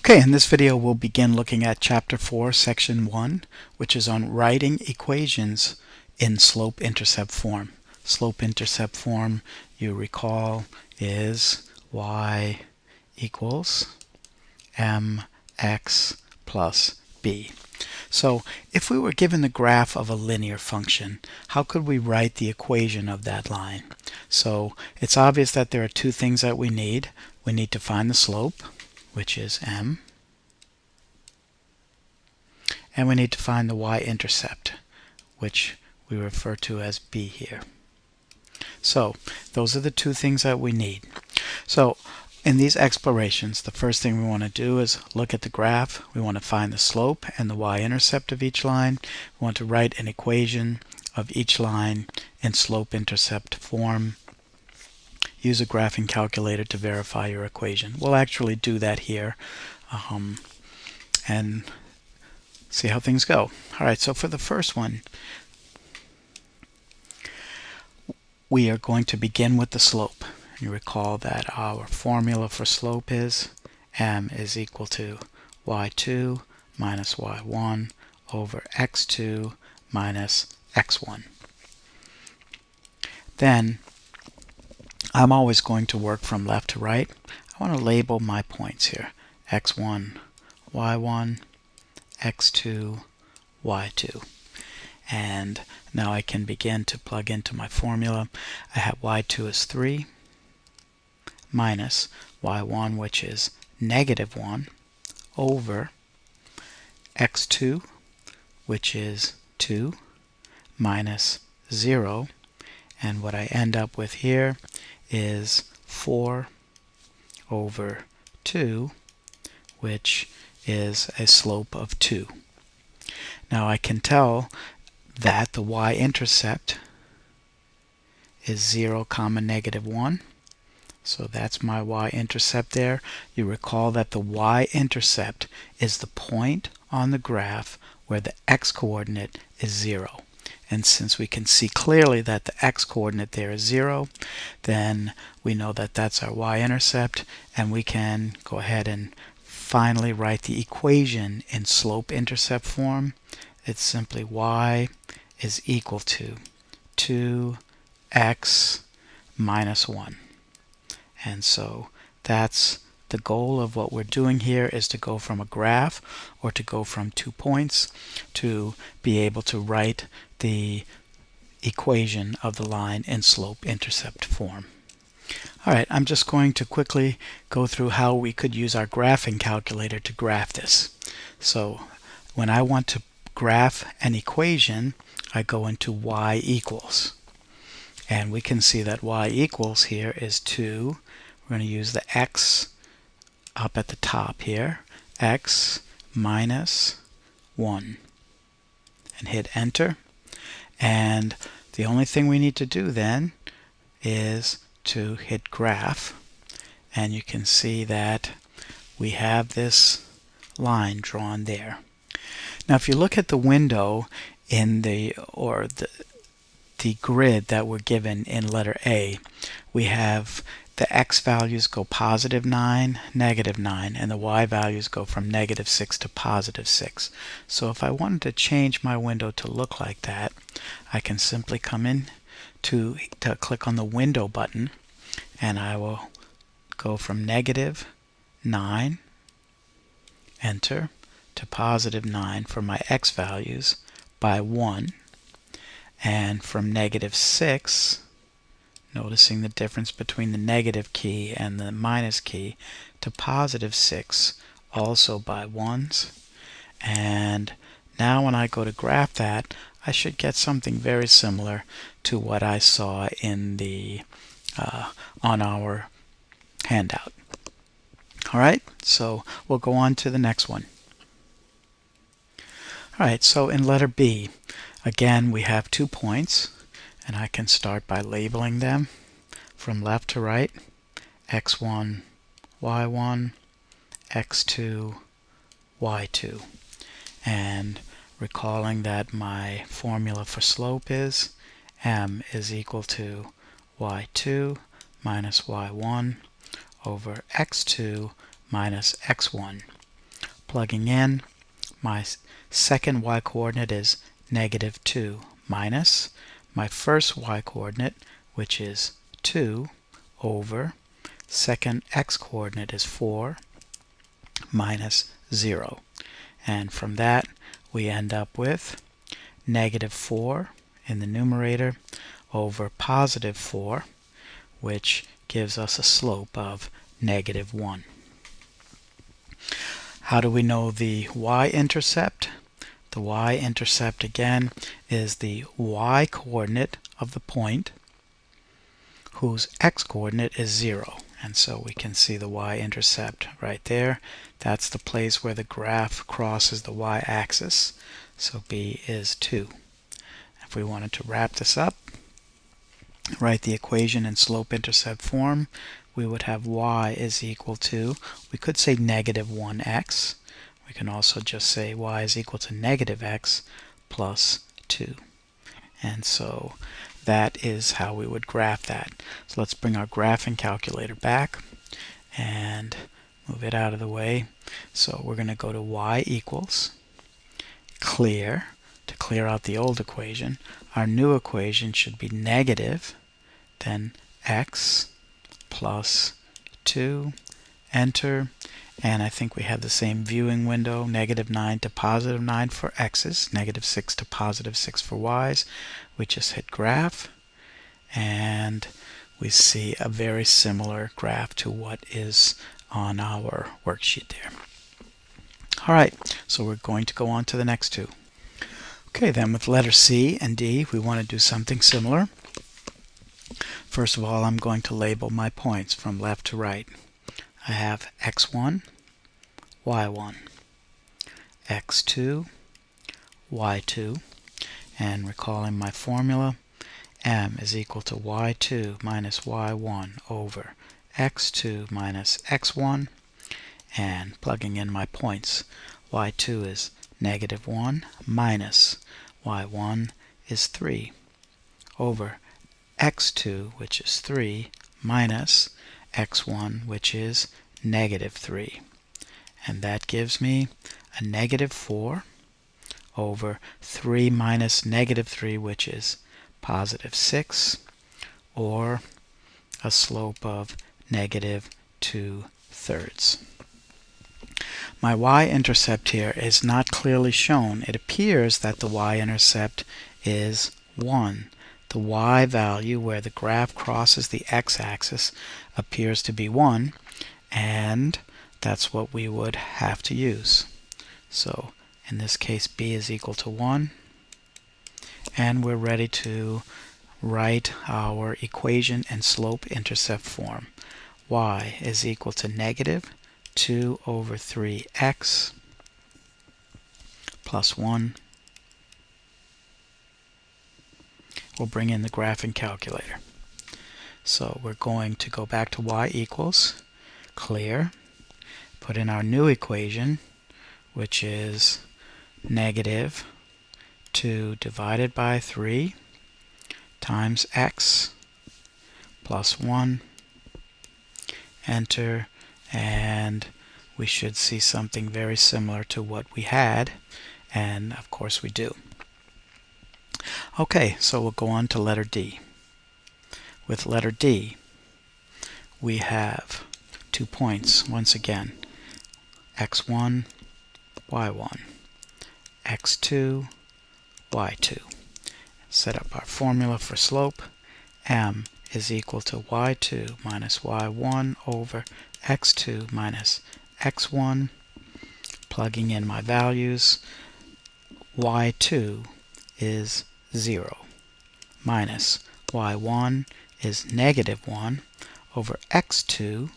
Okay, in this video we'll begin looking at Chapter 4, Section 1, which is on writing equations in slope-intercept form. Slope-intercept form, you recall, is y equals mx plus b. So if we were given the graph of a linear function, how could we write the equation of that line? So it's obvious that there are two things that we need. We need to find the slope, which is m, and we need to find the y-intercept, which we refer to as b here. So those are the two things that we need. So in these explorations, the first thing we want to do is look at the graph. We want to find the slope and the y-intercept of each line. We want to write an equation of each line in slope-intercept form. Use a graphing calculator to verify your equation. We'll actually do that here and see how things go. Alright, so for the first one, we are going to begin with the slope. You recall that our formula for slope is m is equal to y2 minus y1 over x2 minus x1. Then I'm always going to work from left to right. I want to label my points here. x1, y1, x2, y2. And now I can begin to plug into my formula. I have y2 is 3 minus y1, which is negative 1, over x2, which is 2, minus 0. And what I end up with here is 4 over 2, which is a slope of 2. Now I can tell that the y-intercept is 0 comma negative 1. So that's my y-intercept there. You recall that the y-intercept is the point on the graph where the x-coordinate is 0. And since we can see clearly that the x-coordinate there is 0, then we know that that's our y-intercept, and we can go ahead and finally write the equation in slope-intercept form. It's simply y is equal to 2x minus 1. And so that's the goal of what we're doing here, is to go from a graph or to go from 2 points to be able to write the equation of the line in slope-intercept form. Alright, I'm just going to quickly go through how we could use our graphing calculator to graph this. So when I want to graph an equation, I go into y equals. And we can see that y equals here is 2. We're going to use the x up at the top here, x minus 1, and hit enter. And the only thing we need to do then is to hit graph, and you can see that we have this line drawn there. Now if you look at the window in the grid that we're given in letter A, we have the x values go positive 9, negative 9, and the y values go from negative 6 to positive 6. So if I wanted to change my window to look like that, I can simply come in to click on the window button, and I will go from negative 9, enter, to positive 9 for my x values by 1, and from negative 6, noticing the difference between the negative key and the minus key, to positive 6 also by 1s. And now when I go to graph that, I should get something very similar to what I saw in the on our handout. Alright, so we'll go on to the next one. Alright, so in letter B, again we have 2 points, and I can start by labeling them from left to right: x1, y1, x2, y2. And recalling that my formula for slope is m is equal to y2 minus y1 over x2 minus x1. Plugging in, my second y-coordinate is -2 minus my first y-coordinate, which is 2, over second x-coordinate is 4 minus 0. And from that we end up with -4 in the numerator over +4, which gives us a slope of -1. How do we know the y-intercept? The y-intercept, again, is the y-coordinate of the point whose x-coordinate is 0. And so we can see the y-intercept right there. That's the place where the graph crosses the y-axis. So B is 2. If we wanted to wrap this up, write the equation in slope-intercept form, we would have y is equal to, we could say -1x. We can also just say y is equal to -x plus 2. And so that is how we would graph that. So let's bring our graphing calculator back and move it out of the way. So we're going to go to y equals clear to clear out the old equation. Our new equation should be negative, then x plus 2, enter, and I think we have the same viewing window, -9 to +9 for x's, -6 to +6 for y's. We just hit graph, and we see a very similar graph to what is on our worksheet there. Alright, so we're going to go on to the next two. Okay, then with letter C and D, we want to do something similar. First of all, I'm going to label my points from left to right. I have x1, y1, x2, y2, and recalling my formula, m is equal to y2 minus y1 over x2 minus x1, and plugging in my points, y2 is -1 minus y1 is 3 over x2, which is 3, minus x1, which is -3. And that gives me a -4 over 3 minus -3, which is +6, or a slope of -2/3. My y-intercept here is not clearly shown. It appears that the y-intercept is 1. The y value where the graph crosses the x-axis appears to be 1, and that's what we would have to use. So in this case, b is equal to 1, and we're ready to write our equation in slope-intercept form. Y is equal to -2 over 3x plus 1. We'll bring in the graphing calculator. So we're going to go back to y equals, clear, put in our new equation, which is -2 divided by 3 times x plus 1, enter, and we should see something very similar to what we had, and of course we do. Okay, so we'll go on to letter D. With letter D, we have 2 points once again, x1, y1, x2, y2. Set up our formula for slope. M is equal to y2 minus y1 over x2 minus x1. Plugging in my values, y2 is 0 minus y1 is -1 over x2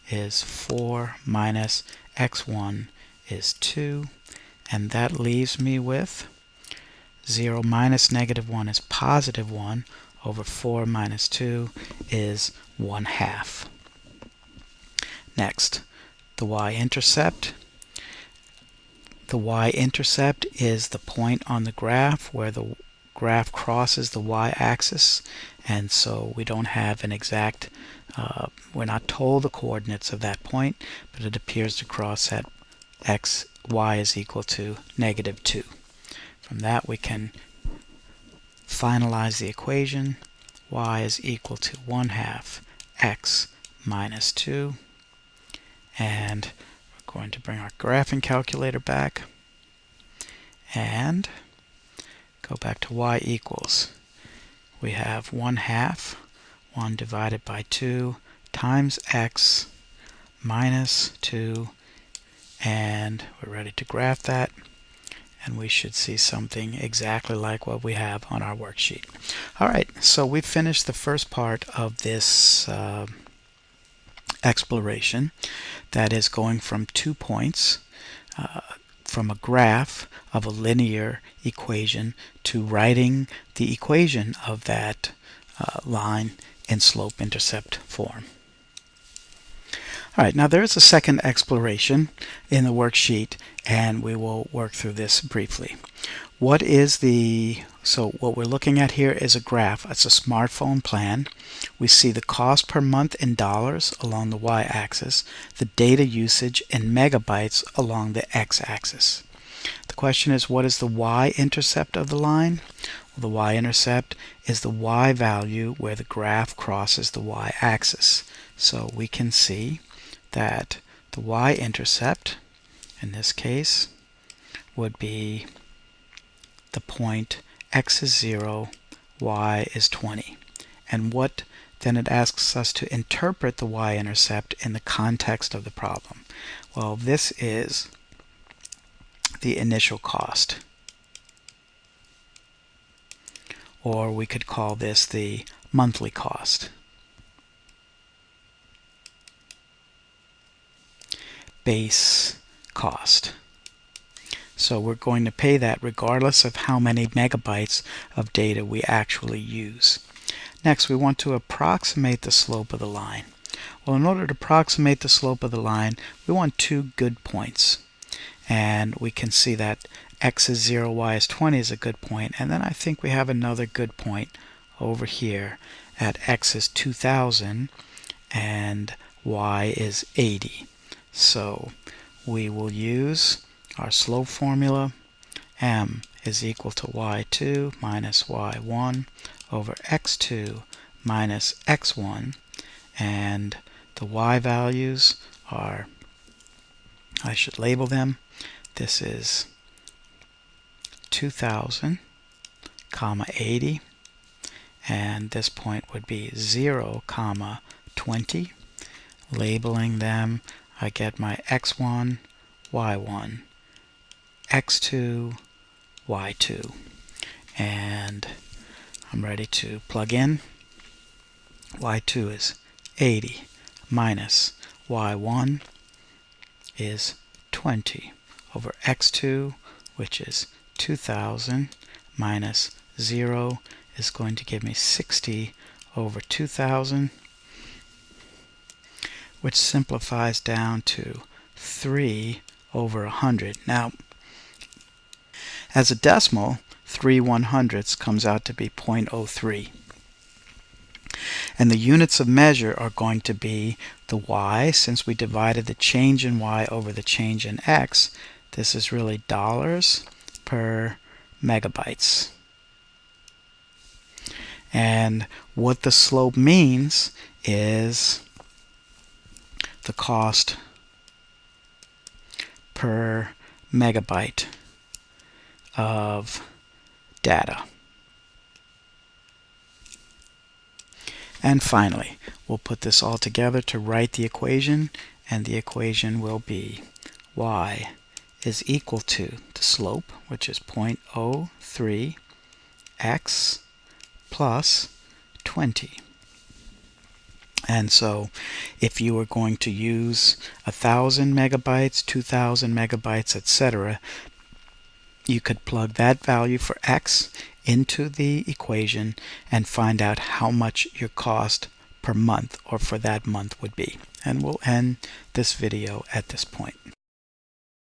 is 4 minus x1 is 2, and that leaves me with 0 minus -1 is +1 over 4 minus 2 is 1/2. Next, the y-intercept. The y-intercept is the point on the graph where the graph crosses the y-axis, and so we don't have an exact, we're not told the coordinates of that point, but it appears to cross at y is equal to -2. From that we can finalize the equation. Y is equal to 1/2 x minus 2. And we're going to bring our graphing calculator back and go back to y equals. We have 1/2, 1 divided by 2 times x minus 2, and we're ready to graph that, and we should see something exactly like what we have on our worksheet. Alright, so we've finished the first part of this exploration, that is going from 2 points from a graph of a linear equation to writing the equation of that line in slope-intercept form. Alright, now there is a second exploration in the worksheet, and we will work through this briefly. What we're looking at here is a graph. It's a smartphone plan. We see the cost per month in dollars along the y-axis, the data usage in megabytes along the x-axis. The question is, what is the y-intercept of the line? Well, the y-intercept is the y value where the graph crosses the y-axis. So we can see that the y-intercept in this case would be the point x is 0, y is 20. And what then it asks us to interpret the y-intercept in the context of the problem. Well, this is the initial cost, or we could call this the monthly cost. Base cost. So we're going to pay that regardless of how many megabytes of data we actually use. Next, we want to approximate the slope of the line. Well, in order to approximate the slope of the line, we want 2 good points. And we can see that x is 0, y is 20 is a good point. And then I think we have another good point over here at x is 2000 and y is 80. So we will use our slope formula. M is equal to y2 minus y1 over x2 minus x1, and the y values are, I should label them. This is 2000 comma 80, and this point would be 0 comma 20. Labeling them, I get my x1, y1, x2, y2, and I'm ready to plug in. y2 is 80 minus y1 is 20 over x2, which is 2000, minus 0 is going to give me 60 over 2000, which simplifies down to 3 over 100. Now, as a decimal, 3/100ths comes out to be 0.03. And the units of measure are going to be the y. Since we divided the change in y over the change in x, this is really dollars per megabytes. And what the slope means is the cost per megabyte of data. And finally, we'll put this all together to write the equation, and the equation will be y is equal to the slope, which is 0.03 x plus 20. And so if you were going to use 1,000 megabytes, 2,000 megabytes, etc., you could plug that value for x into the equation and find out how much your cost per month or for that month would be. And we'll end this video at this point.